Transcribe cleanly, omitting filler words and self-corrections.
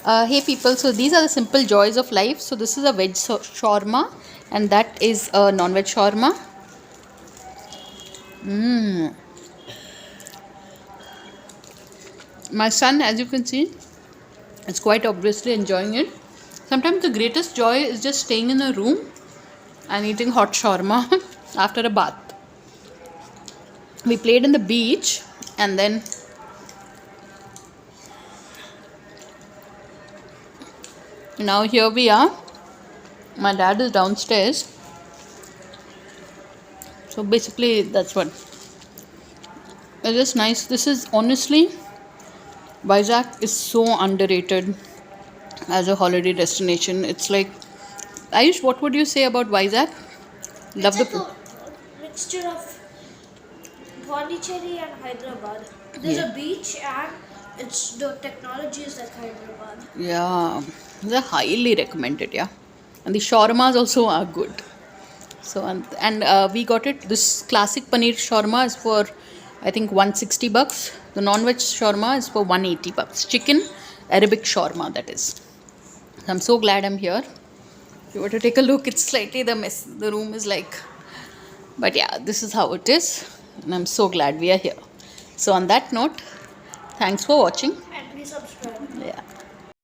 Hey people, so these are the simple joys of life. So this is a veg shawarma and that is a non-veg shawarma. My son, as you can see, is quite obviously enjoying it. Sometimes the greatest joy is just staying in a room and eating hot shawarma after a bath. We played in the beach and then now here we are. My dad is downstairs. So basically that's what. It's just nice. This is honestly, Vizag is so underrated as a holiday destination. It's like, Ayush, what would you say about Vizag? Love It's the. like a mixture of Pondicherry and Hyderabad. There's Yeah. a beach and it's the technology is like Hyderabad. Yeah, they're highly recommended. Yeah, and the shawarmas also are good. So and we got it. This classic paneer shawarma is for I think 160 bucks. The non-veg shawarma is for 180 bucks. Chicken Arabic shawarma that is. I'm so glad I'm here. If you were to take a look, it's slightly the mess. The room is like, but yeah, this is how it is, and I'm so glad we are here. So on that note, thanks for watching. And please subscribe. Yeah.